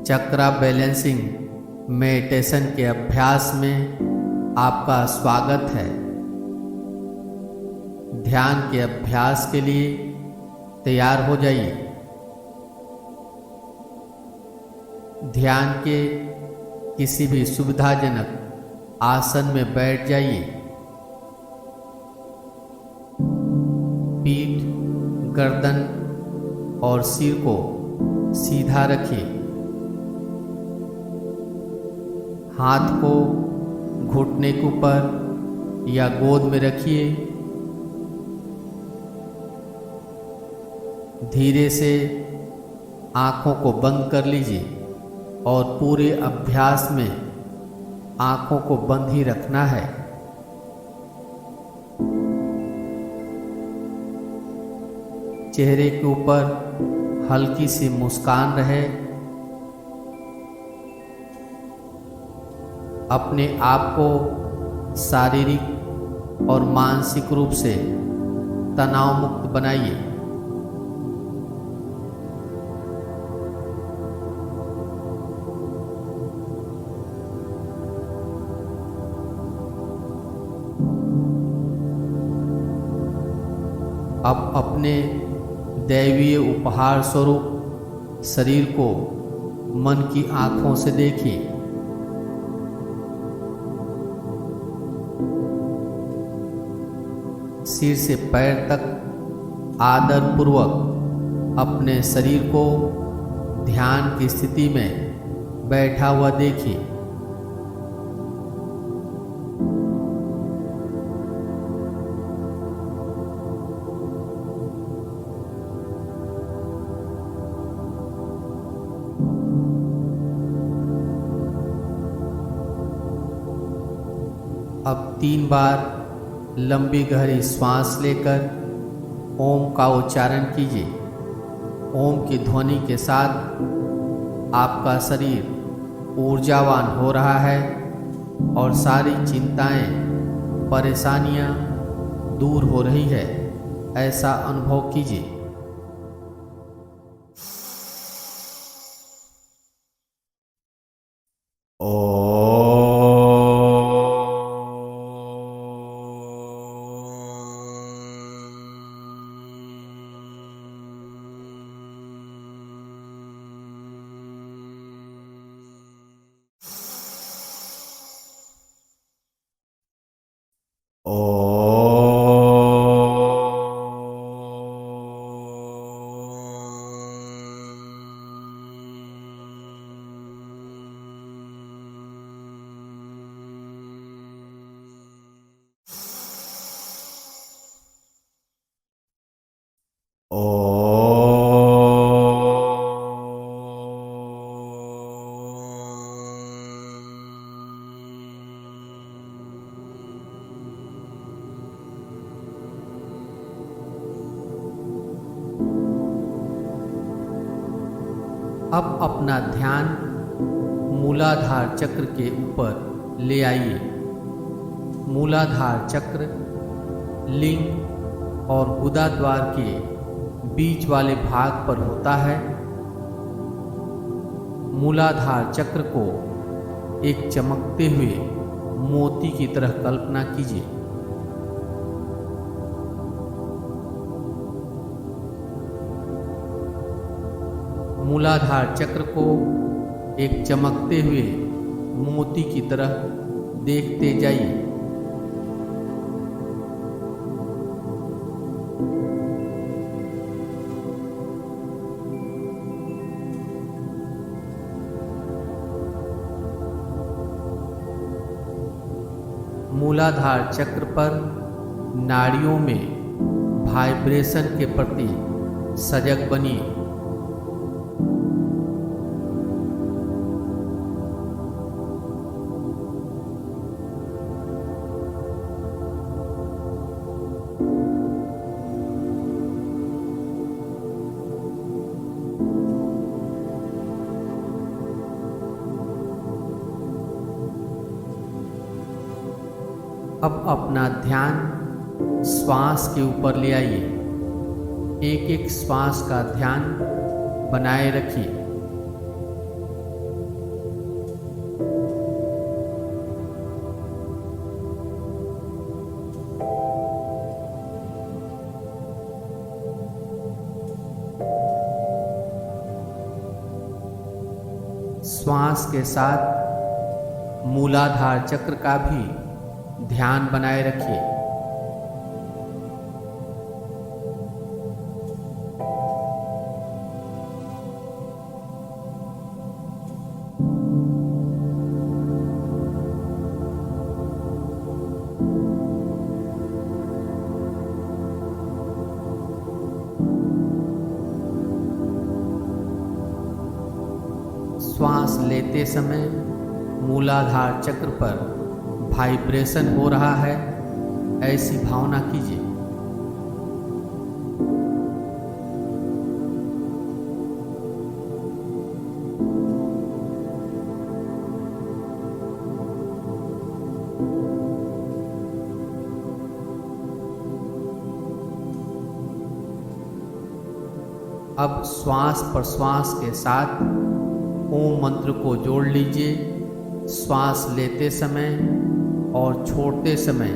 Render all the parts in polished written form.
चक्रा balancing meditation के अभ्यास में आपका स्वागत है। ध्यान के अभ्यास के लिए तैयार हो जाइए। ध्यान के किसी भी सुविधाजनक आसन में बैठ जाइए। पीठ, गर्दन और सिर को सीधा रखिए। हाथ को घुटने के ऊपर या गोद में रखिए। धीरे से आंखों को बंद कर लीजिए और पूरे अभ्यास में आंखों को बंद ही रखना है। चेहरे के ऊपर हल्की सी मुस्कान रहे। अपने आप को शारीरिक और मानसिक रूप से तनाव मुक्त बनाइए। अब अपने दैवीय उपहार स्वरूप शरीर को मन की आंखों से देखिए। सिर से पैर तक आदर पूर्वक अपने शरीर को ध्यान की स्थिति में बैठा हुआ देखिए। अब 3 बार लंबी गहरी श्वास लेकर ओम का उच्चारण कीजिए। ओम की ध्वनि के साथ आपका शरीर ऊर्जावान हो रहा है और सारी चिंताएं, परेशानियां दूर हो रही है, ऐसा अनुभव कीजिए। अब अपना ध्यान मूलाधार चक्र के ऊपर ले आइए। मूलाधार चक्र लिंग और गुदा द्वार के बीच वाले भाग पर होता है। मूलाधार चक्र को एक चमकते हुए मोती की तरह कल्पना कीजिए। मूलाधार चक्र को एक चमकते हुए मोती की तरह देखते जाइए। मूलाधार चक्र पर नाड़ियों में वाइब्रेशन के प्रति सजग बनिए। अब अपना ध्यान श्वास के ऊपर ले आइए। एक एक श्वास का ध्यान बनाए रखिए। श्वास के साथ मूलाधार चक्र का भी ध्यान बनाए रखिए। श्वास लेते समय मूलाधार चक्र पर वाइब्रेशन हो रहा है, ऐसी भावना कीजिए। अब श्वास प्रश्वास के साथ ओम मंत्र को जोड़ लीजिए। श्वास लेते समय और छोड़ते समय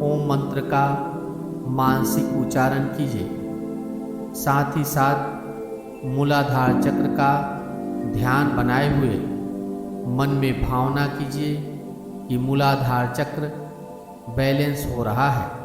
ओम मंत्र का मानसिक उच्चारण कीजिए। साथ ही साथ मूलाधार चक्र का ध्यान बनाए हुए मन में भावना कीजिए कि मूलाधार चक्र बैलेंस हो रहा है।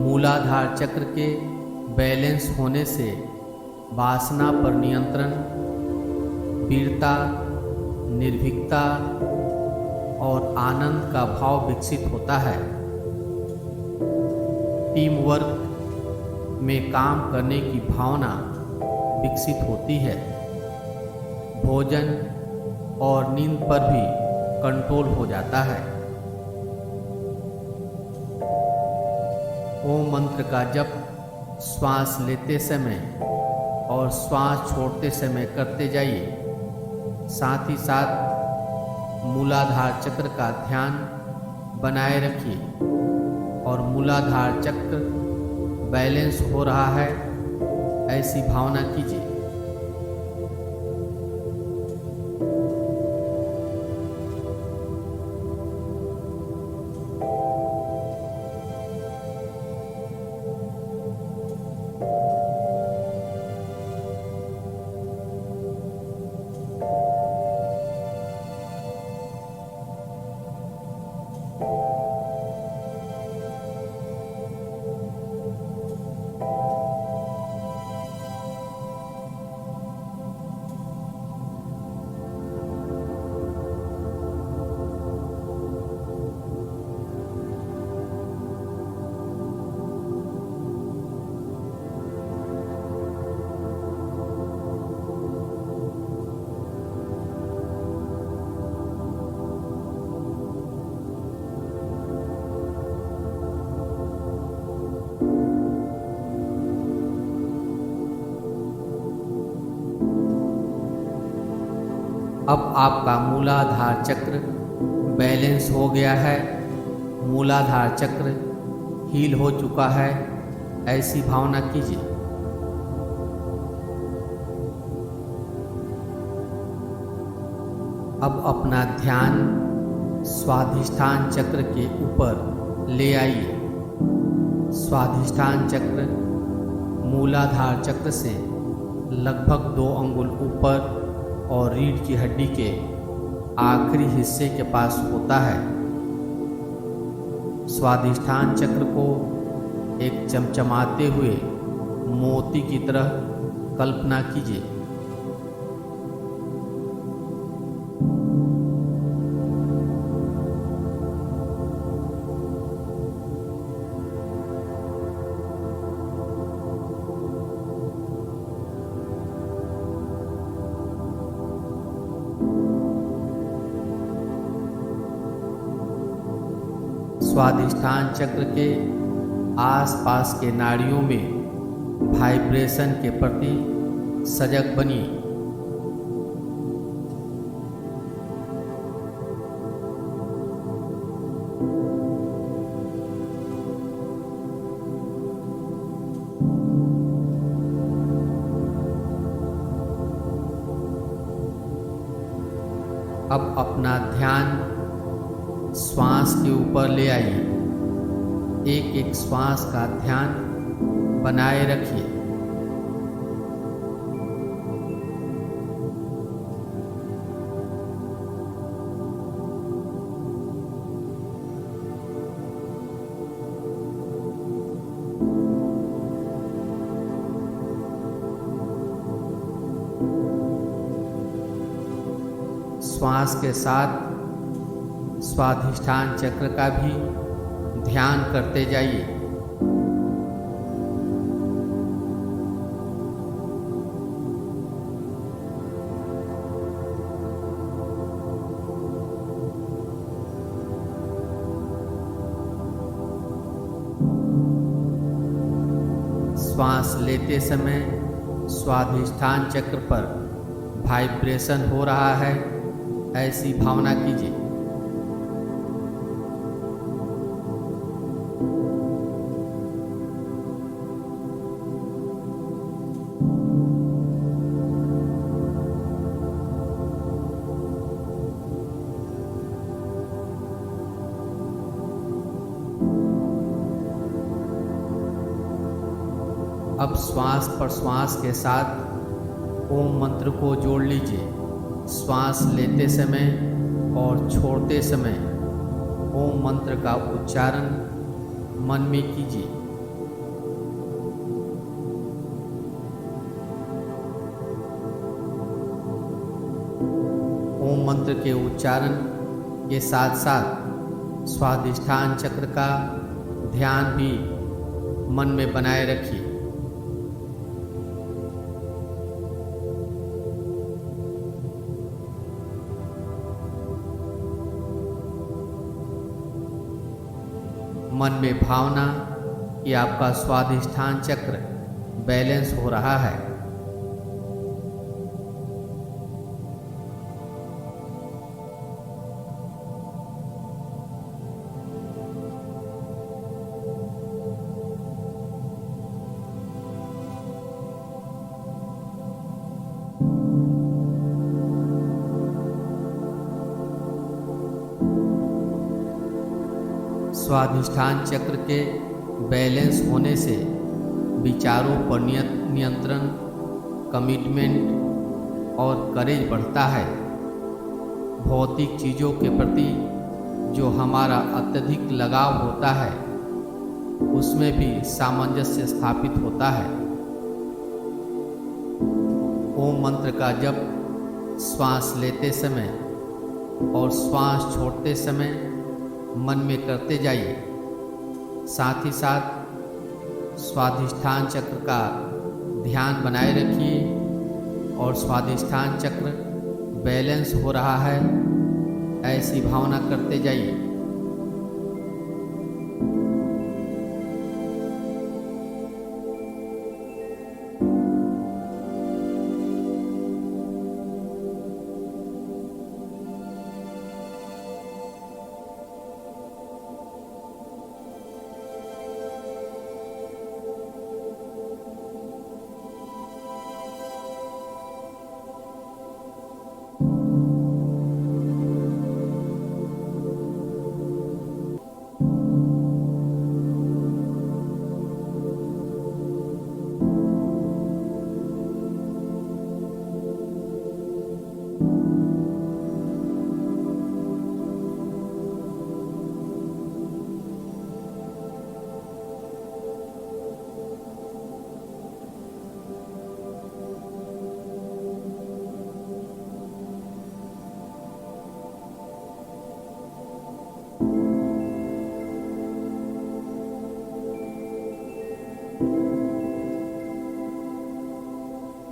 मूलाधार चक्र के बैलेंस होने से वासना पर नियंत्रण, वीरता, निर्भीकता और आनंद का भाव विकसित होता है। टीम वर्क में काम करने की भावना विकसित होती है। भोजन और नींद पर भी कंट्रोल हो जाता है। ओम मंत्र का जप श्वास लेते समय और श्वास छोड़ते समय करते जाइए। साथ ही साथ मूलाधार चक्र का ध्यान बनाए रखिए और मूलाधार चक्र बैलेंस हो रहा है, ऐसी भावना कीजिए। अब आपका मूलाधार चक्र बैलेंस हो गया है, मूलाधार चक्र हील हो चुका है, ऐसी भावना कीजिए। अब अपना ध्यान स्वाधिष्ठान चक्र के ऊपर ले आइए। स्वाधिष्ठान चक्र मूलाधार चक्र से लगभग 2 अंगुल ऊपर और रीढ़ की हड्डी के आखिरी हिस्से के पास होता है। स्वाधिष्ठान चक्र को एक चमचमाते हुए मोती की तरह कल्पना कीजिए। स्वाधिष्ठान चक्र के आसपास के नाड़ियों में वाइब्रेशन के प्रति सजग बनिए। अब अपना ध्यान श्वास के ऊपर ले आइए। एक एक श्वास का ध्यान बनाए रखिए। श्वास के साथ स्वाधिष्ठान चक्र का भी ध्यान करते जाइए। श्वास लेते समय स्वाधिष्ठान चक्र पर वाइब्रेशन हो रहा है, ऐसी भावना कीजिए। अब श्वास प्रश्वास के साथ ओम मंत्र को जोड़ लीजिए। श्वास लेते समय और छोड़ते समय ओम मंत्र का उच्चारण मन में कीजिए। ओम मंत्र के उच्चारण के साथ साथ स्वाधिष्ठान चक्र का ध्यान भी मन में बनाए रखिए। मन में भावना कि आपका स्वाधिष्ठान चक्र बैलेंस हो रहा है। स्वाधिष्ठान चक्र के बैलेंस होने से विचारों पर नियंत्रण, कमिटमेंट और करेज बढ़ता है। भौतिक चीज़ों के प्रति जो हमारा अत्यधिक लगाव होता है उसमें भी सामंजस्य स्थापित होता है। ओम मंत्र का जप श्वास लेते समय और श्वास छोड़ते समय मन में करते जाइए। साथ ही साथ स्वाधिष्ठान चक्र का ध्यान बनाए रखिए और स्वाधिष्ठान चक्र बैलेंस हो रहा है, ऐसी भावना करते जाइए।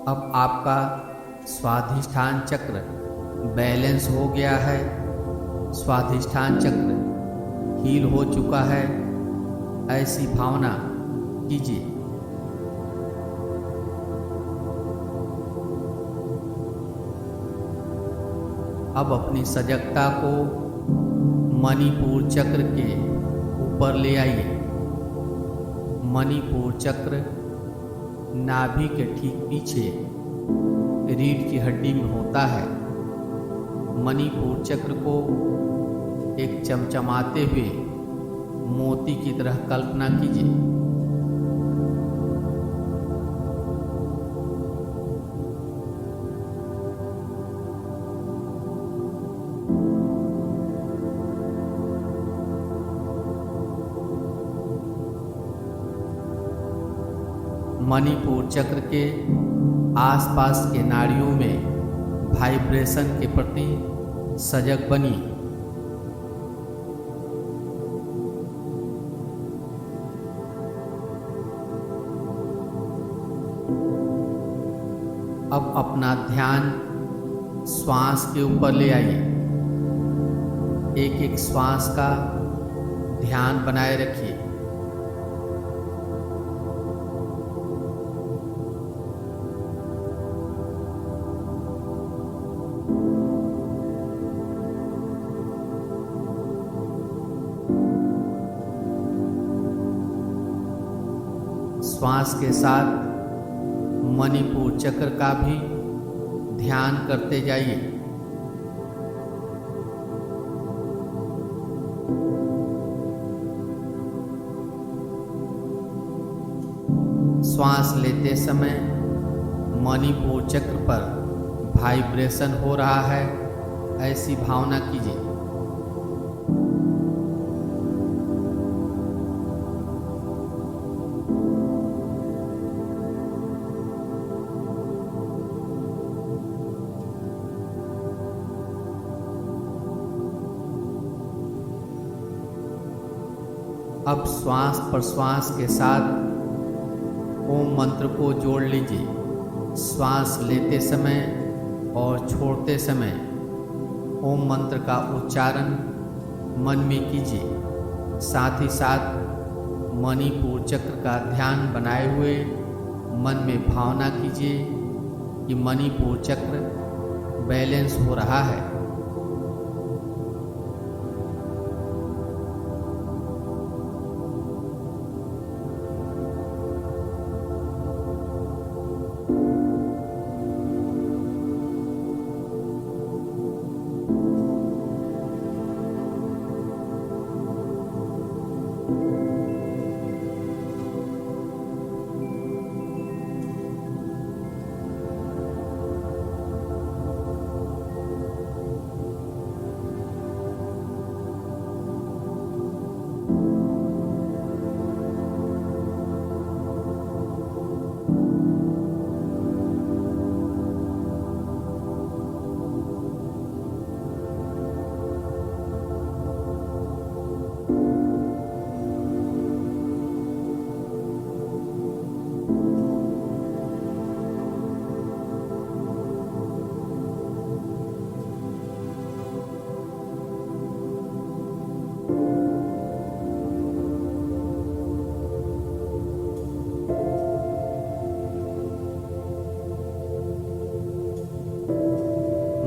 अब आपका स्वाधिष्ठान चक्र बैलेंस हो गया है। स्वाधिष्ठान चक्र हील हो चुका है, ऐसी भावना कीजिए। अब अपनी सजगता को मणिपुर चक्र के ऊपर ले आइए। मणिपुर चक्र नाभि के ठीक पीछे रीढ़ की हड्डी में होता है। मणिपुर चक्र को एक चमचमाते हुए मोती की तरह कल्पना कीजिए। मणिपुर चक्र के आसपास के नाड़ियों में वाइब्रेशन के प्रति सजग बनिए। अब अपना ध्यान श्वास के ऊपर ले आइए। एक एक श्वास का ध्यान बनाए रखिए। श्वास के साथ मणिपुर चक्र का भी ध्यान करते जाइए। श्वास लेते समय मणिपुर चक्र पर वाइब्रेशन हो रहा है, ऐसी भावना कीजिए। अब श्वास प्रश्वास के साथ ओम मंत्र को जोड़ लीजिए। श्वास लेते समय और छोड़ते समय ओम मंत्र का उच्चारण मन में कीजिए। साथ ही साथ मणिपुर चक्र का ध्यान बनाए हुए मन में भावना कीजिए कि मणिपुर चक्र बैलेंस हो रहा है।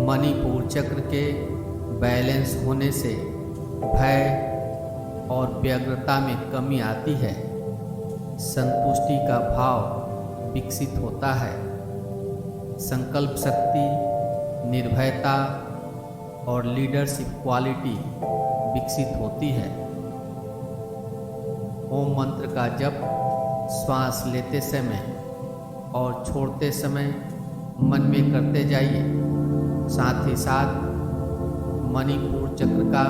मणिपुर चक्र के बैलेंस होने से भय और व्यग्रता में कमी आती है। संतुष्टि का भाव विकसित होता है। संकल्प शक्ति, निर्भयता और लीडरशिप क्वालिटी विकसित होती है। ओम मंत्र का जप श्वास लेते समय और छोड़ते समय मन में करते जाइए। साथ ही साथ मणिपुर चक्र का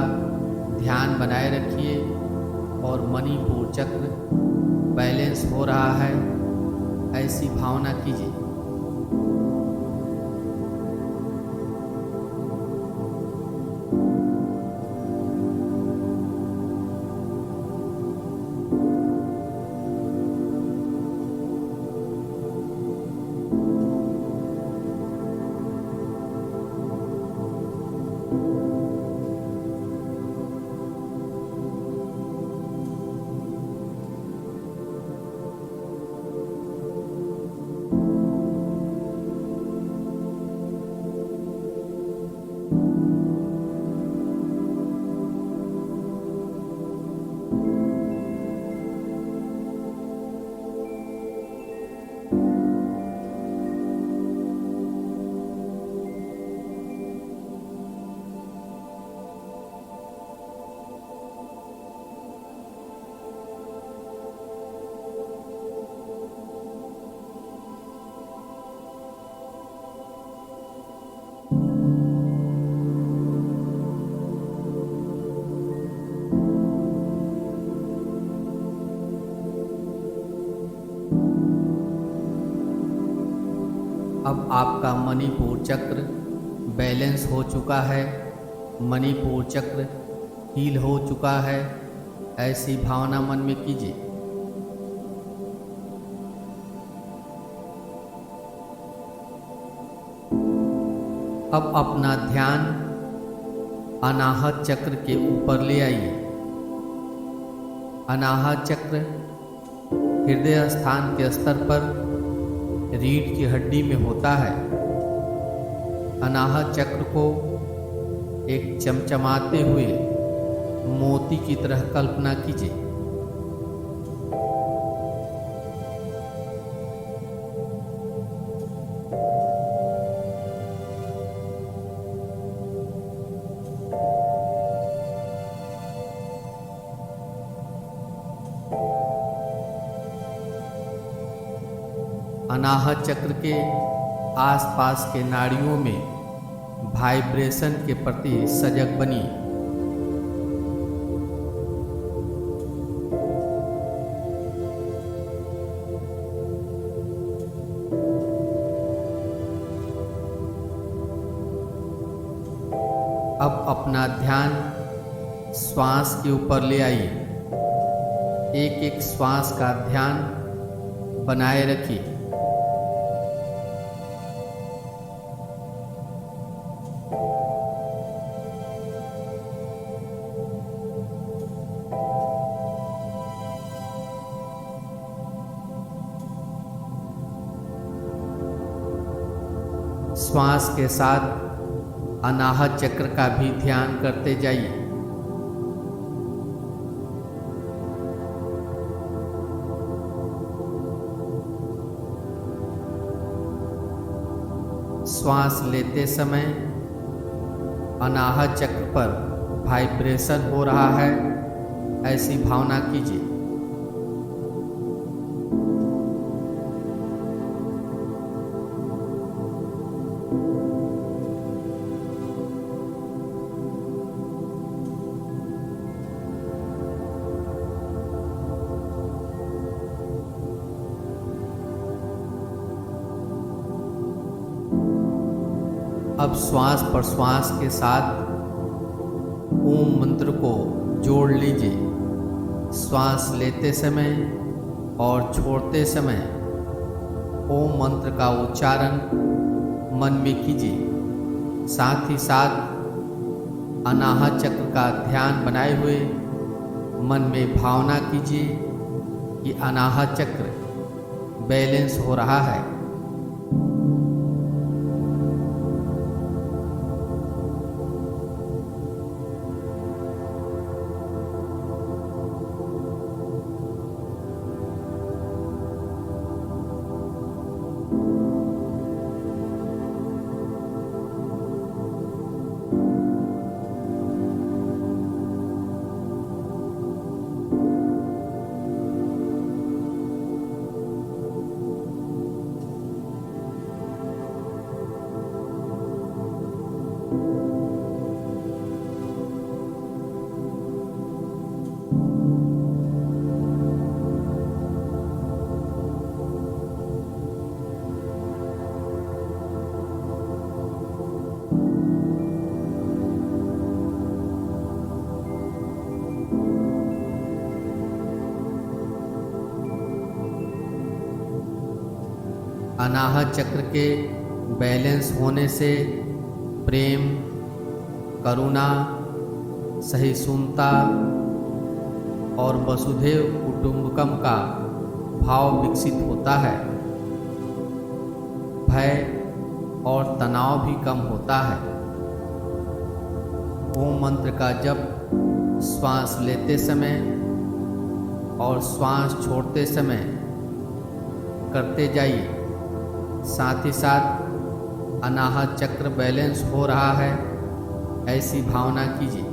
ध्यान बनाए रखिए और मणिपुर चक्र बैलेंस हो रहा है, ऐसी भावना कीजिए। अब आपका मणिपुर चक्र बैलेंस हो चुका है, मणिपुर चक्र हील हो चुका है, ऐसी भावना मन में कीजिए। अब अपना ध्यान अनाहत चक्र के ऊपर ले आइए। अनाहत चक्र हृदय स्थान के स्तर पर रीढ़ की हड्डी में होता है। अनाहत चक्र को एक चमचमाते हुए मोती की तरह कल्पना कीजिए। अनाहत चक्र के आसपास के नाड़ियों में वाइब्रेशन के प्रति सजग बनिए। अब अपना ध्यान श्वास के ऊपर ले आइए। एक एक श्वास का ध्यान बनाए रखिए। श्वास के साथ अनाहत चक्र का भी ध्यान करते जाइए। श्वास लेते समय अनाहत चक्र पर वाइब्रेशन हो रहा है, ऐसी भावना कीजिए। अब श्वास प्रश्वास के साथ ओम मंत्र को जोड़ लीजिए। श्वास लेते समय और छोड़ते समय ओम मंत्र का उच्चारण मन में कीजिए। साथ ही साथ अनाहत चक्र का ध्यान बनाए हुए मन में भावना कीजिए कि अनाहत चक्र बैलेंस हो रहा है। अनाहत चक्र के बैलेंस होने से प्रेम, करुणा, सहिष्णुता और वसुधैव कुटुंबकम का भाव विकसित होता है। भय और तनाव भी कम होता है। ओम मंत्र का जप श्वास लेते समय और श्वास छोड़ते समय करते जाइए। साथ ही साथ अनाहत चक्र बैलेंस हो रहा है, ऐसी भावना कीजिए।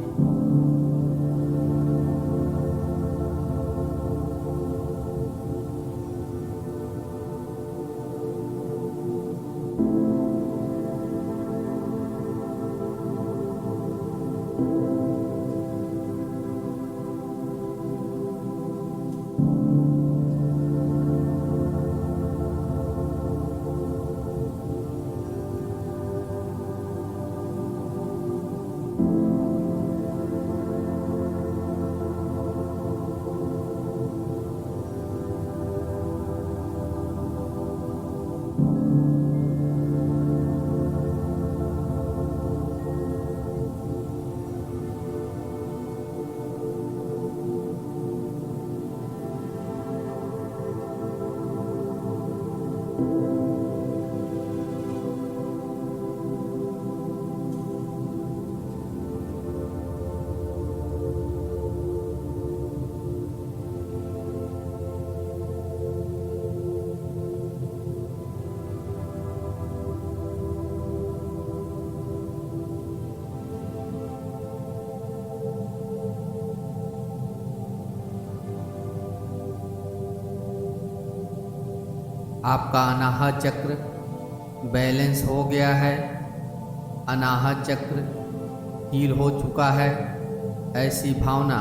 आपका अनाहत चक्र बैलेंस हो गया है, अनाहत चक्र हील हो चुका है, ऐसी भावना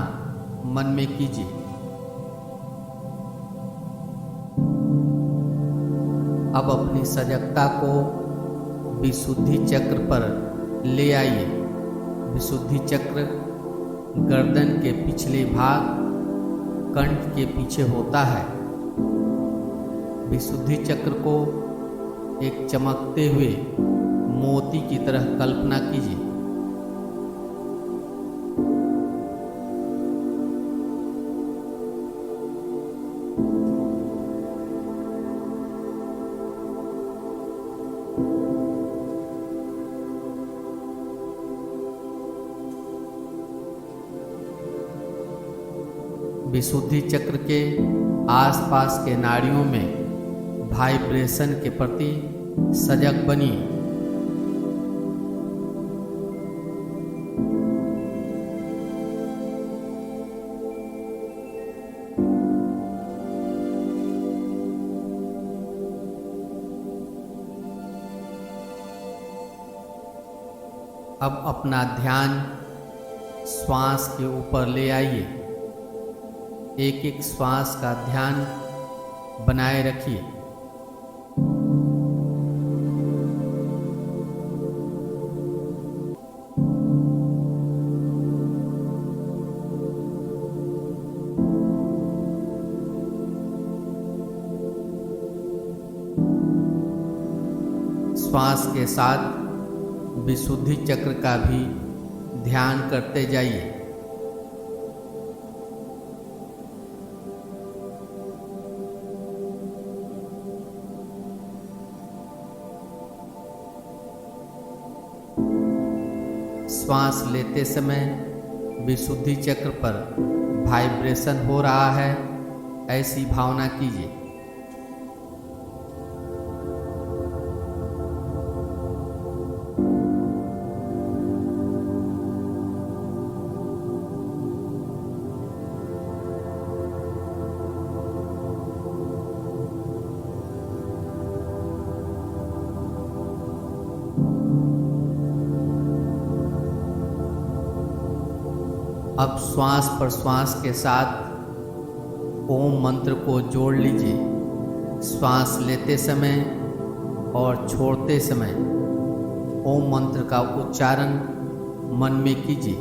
मन में कीजिए। अब अपनी सजगता को विशुद्धि चक्र पर ले आइए। विशुद्धि चक्र गर्दन के पिछले भाग कंठ के पीछे होता है। विशुद्धि चक्र को एक चमकते हुए मोती की तरह कल्पना कीजिए। विशुद्धि चक्र के आसपास के नाड़ियों में वाइब्रेशन के प्रति सजग बनिए। अब अपना ध्यान श्वास के ऊपर ले आइए। एक एक श्वास का ध्यान बनाए रखिए। श्वास के साथ विशुद्धि चक्र का भी ध्यान करते जाइए। श्वास लेते समय विशुद्धि चक्र पर वाइब्रेशन हो रहा है, ऐसी भावना कीजिए। अब श्वास प्रश्वास के साथ ओम मंत्र को जोड़ लीजिए। श्वास लेते समय और छोड़ते समय ओम मंत्र का उच्चारण मन में कीजिए।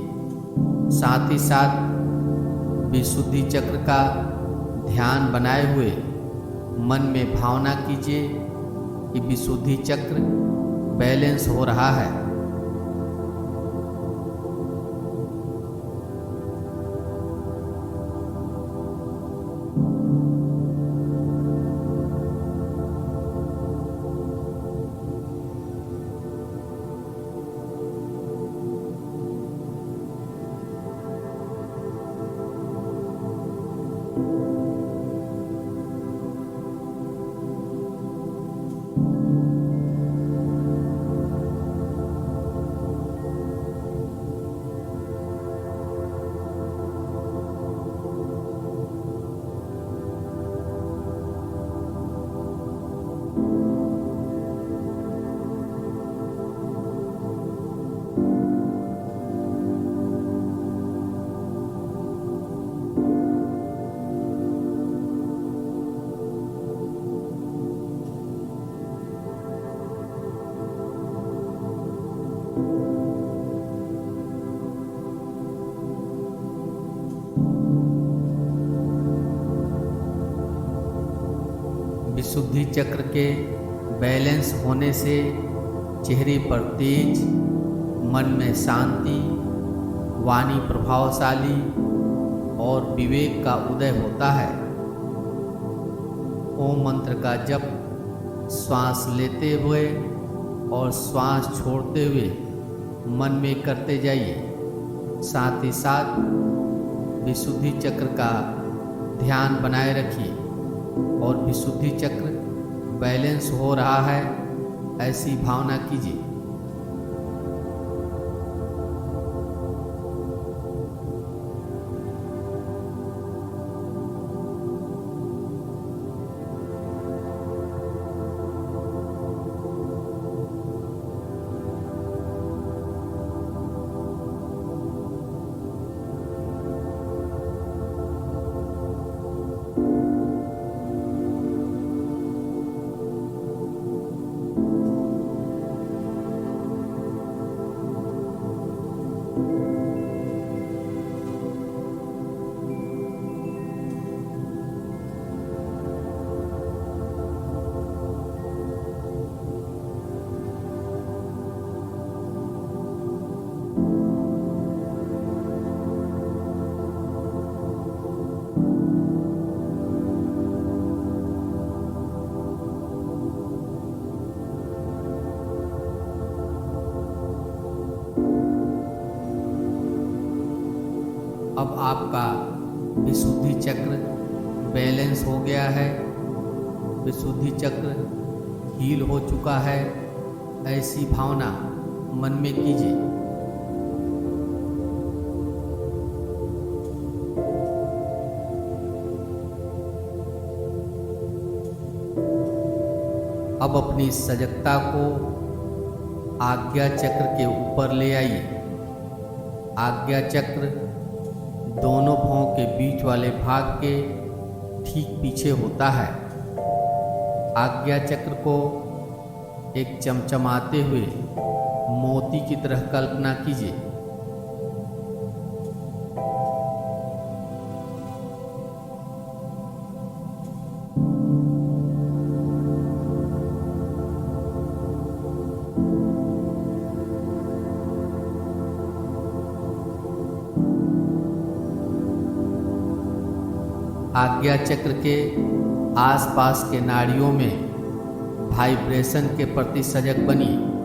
साथ ही साथ विशुद्धि चक्र का ध्यान बनाए हुए मन में भावना कीजिए कि विशुद्धि चक्र बैलेंस हो रहा है। विशुद्धि चक्र के बैलेंस होने से चेहरे पर तेज, मन में शांति, वाणी प्रभावशाली और विवेक का उदय होता है। ओम मंत्र का जप श्वास लेते हुए और श्वास छोड़ते हुए मन में करते जाइए। साथ ही साथ विशुद्धि चक्र का ध्यान बनाए रखिए और विशुद्धि चक्र बैलेंस हो रहा है, ऐसी भावना कीजिए। अब आपका विशुद्धि चक्र बैलेंस हो गया है, विशुद्धि चक्र हील हो चुका है, ऐसी भावना मन में कीजिए। अब अपनी सजगता को आज्ञा चक्र के ऊपर ले आइए। आज्ञा चक्र दोनों भौं के बीच वाले भाग के ठीक पीछे होता है। आज्ञा चक्र को एक चमचमाते हुए मोती की तरह कल्पना कीजिए। आज्ञा चक्र के आसपास के नाड़ियों में वाइब्रेशन के प्रति सजग बनिए।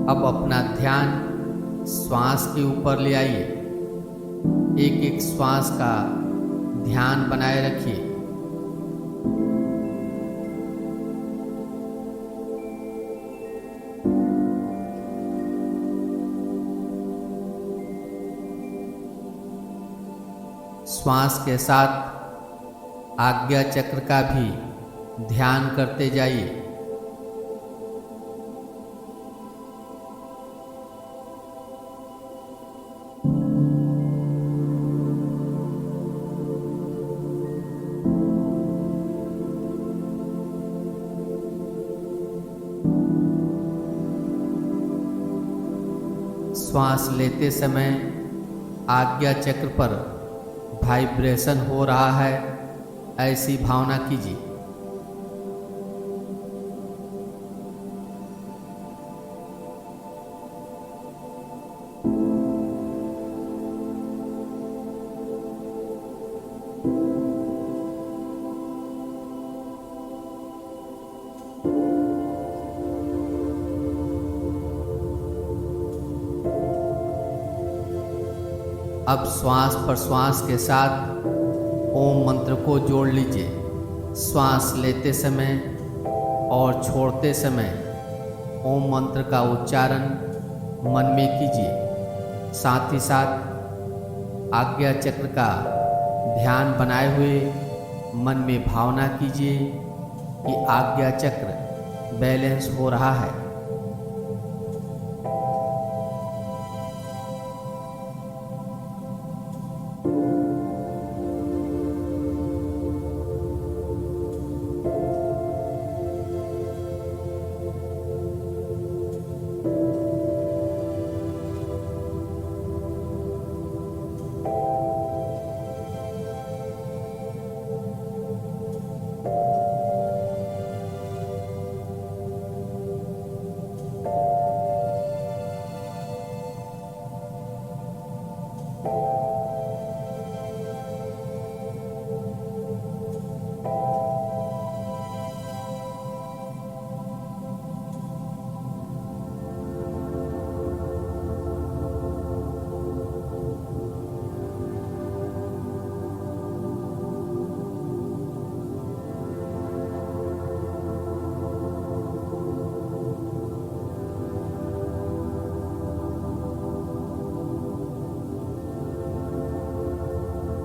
अब अपना ध्यान श्वास के ऊपर ले आइए। एक एक श्वास का ध्यान बनाए रखिए। श्वास के साथ आज्ञा चक्र का भी ध्यान करते जाइए। श्वास लेते समय आज्ञा चक्र पर वाइब्रेशन हो रहा है, ऐसी भावना कीजिए। अब श्वास प्रश्वास के साथ ओम मंत्र को जोड़ लीजिए। श्वास लेते समय और छोड़ते समय ओम मंत्र का उच्चारण मन में कीजिए। साथ ही साथ आज्ञा चक्र का ध्यान बनाए हुए मन में भावना कीजिए कि आज्ञा चक्र बैलेंस हो रहा है।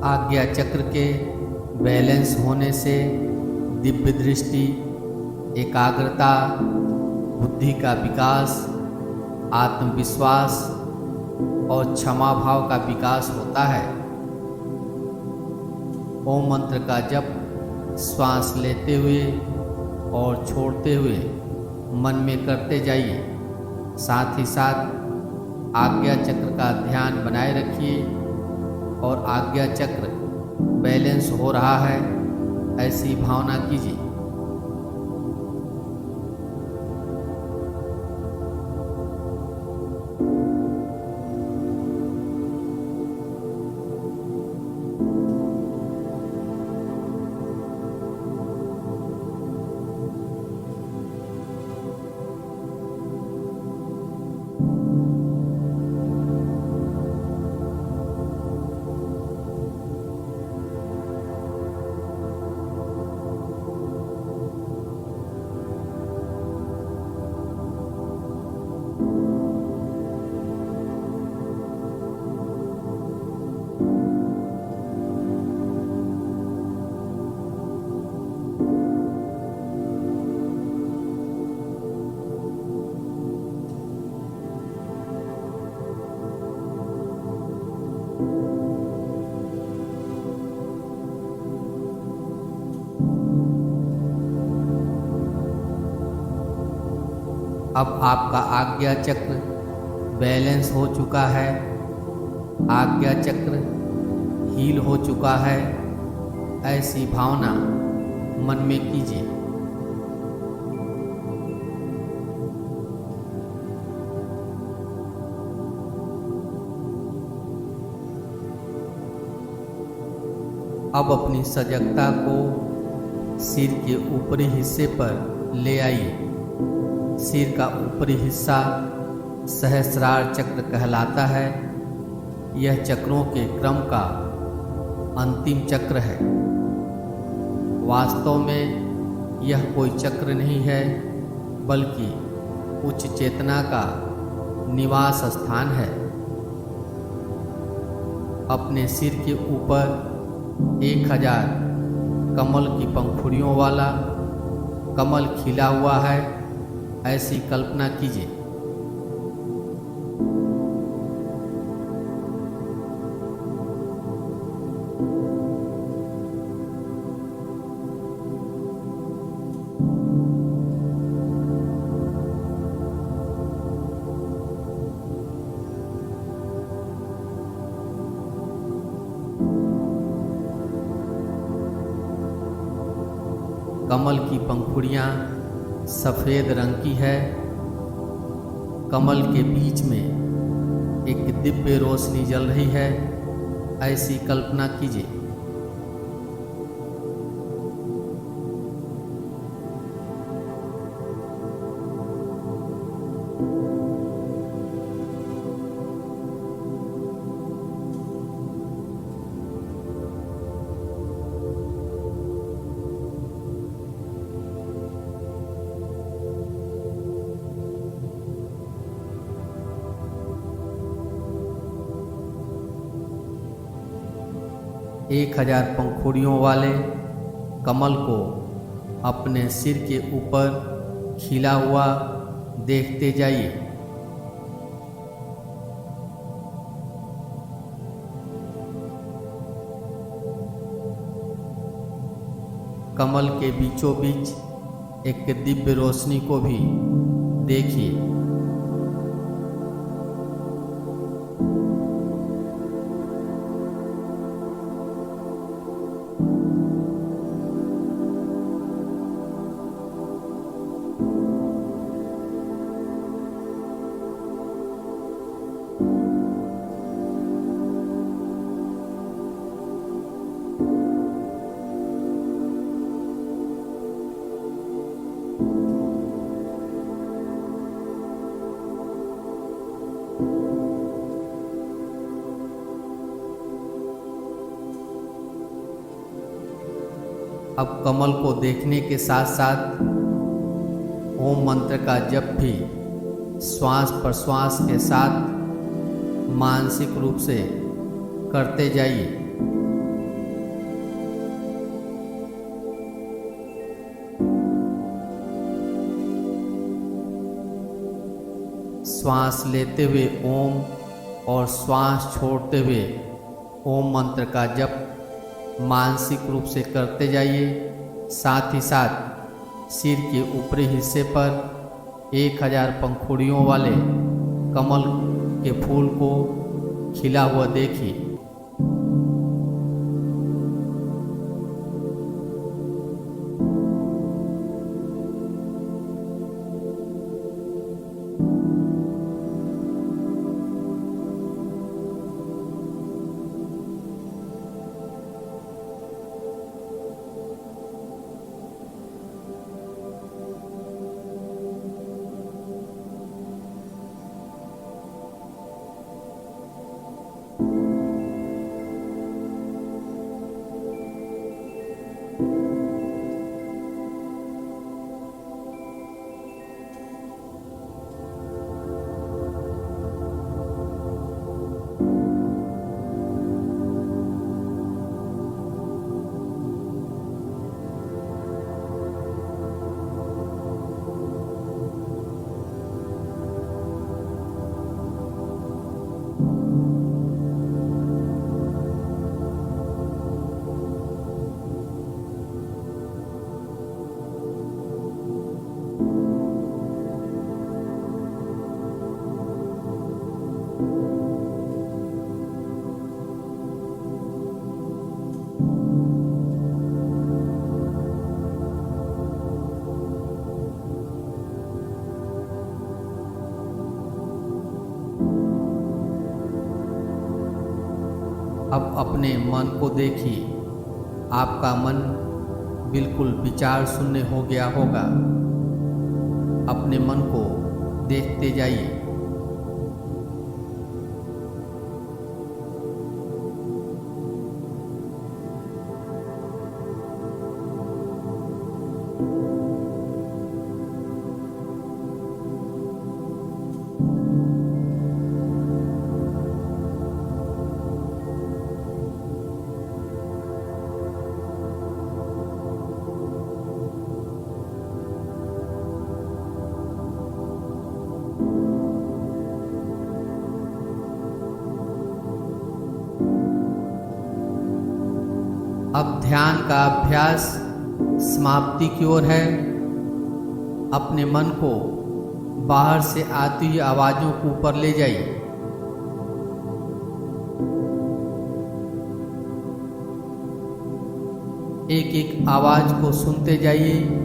आज्ञा चक्र के बैलेंस होने से दिव्य दृष्टि, एकाग्रता, बुद्धि का विकास, आत्मविश्वास और क्षमा भाव का विकास होता है। ओम मंत्र का जप श्वास लेते हुए और छोड़ते हुए मन में करते जाइए। साथ ही साथ आज्ञा चक्र का ध्यान बनाए रखिए और आज्ञा चक्र बैलेंस हो रहा है, ऐसी भावना कीजिए। अब आपका आज्ञा चक्र बैलेंस हो चुका है, आज्ञा चक्र हील हो चुका है, ऐसी भावना मन में कीजिए। अब अपनी सजगता को सिर के ऊपरी हिस्से पर ले आइए। सिर का ऊपरी हिस्सा सहस्रार चक्र कहलाता है। यह चक्रों के क्रम का अंतिम चक्र है। वास्तव में यह कोई चक्र नहीं है, बल्कि उच्च चेतना का निवास स्थान है। अपने सिर के ऊपर 1000 कमल की पंखुड़ियों वाला कमल खिला हुआ है, ऐसी कल्पना कीजिए। कमल की पंखुड़ियाँ सफ़ेद रंग की है। कमल के बीच में एक दिव्य रोशनी जल रही है, ऐसी कल्पना कीजिए। एक 1000 पंखुड़ियों वाले कमल को अपने सिर के ऊपर खिला हुआ देखते जाइए। कमल के बीचों बीच एक दिव्य रोशनी को भी देखिए। अब कमल को देखने के साथ साथ ओम मंत्र का जप भी श्वास प्रश्वास के साथ मानसिक रूप से करते जाइए। श्वास लेते हुए ओम और श्वास छोड़ते हुए ओम मंत्र का जप मानसिक रूप से करते जाइए। साथ ही साथ सिर के ऊपरी हिस्से पर 1000 पंखुड़ियों वाले कमल के फूल को खिला हुआ देखिए। अब अपने मन को देखिए, आपका मन बिल्कुल विचार शून्य हो गया होगा। अपने मन को देखते जाइए। अब ध्यान का अभ्यास समाप्ति की ओर है। अपने मन को बाहर से आती हुई आवाजों को ऊपर ले जाइए। एक एक आवाज को सुनते जाइए।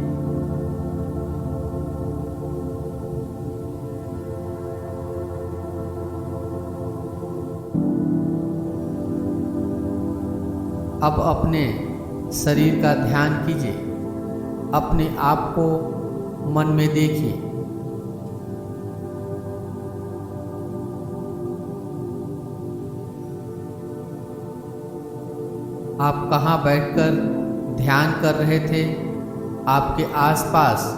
अब अपने शरीर का ध्यान कीजिए। अपने आप को मन में देखिए। आप कहाँ बैठकर ध्यान कर रहे थे? आपके आसपास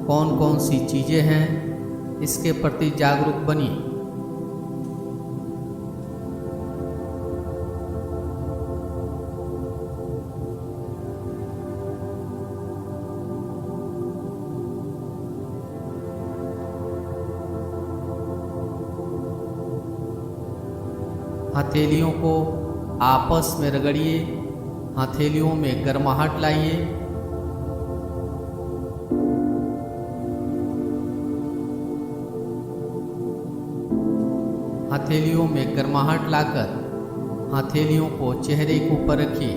कौन कौन सी चीजें हैं, इसके प्रति जागरूक बनिए। हथेलियों को आपस में रगड़िए। हथेलियों में गर्माहट लाइए। हथेलियों में गर्माहट लाकर हथेलियों को चेहरे के ऊपर रखिए।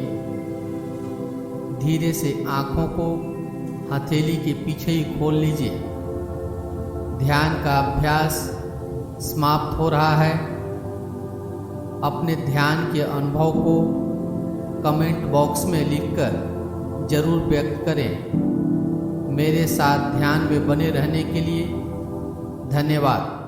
धीरे से आंखों को हथेली के पीछे ही खोल लीजिए। ध्यान का अभ्यास समाप्त हो रहा है। अपने ध्यान के अनुभव को कमेंट बॉक्स में लिखकर जरूर व्यक्त करें। मेरे साथ ध्यान में बने रहने के लिए धन्यवाद।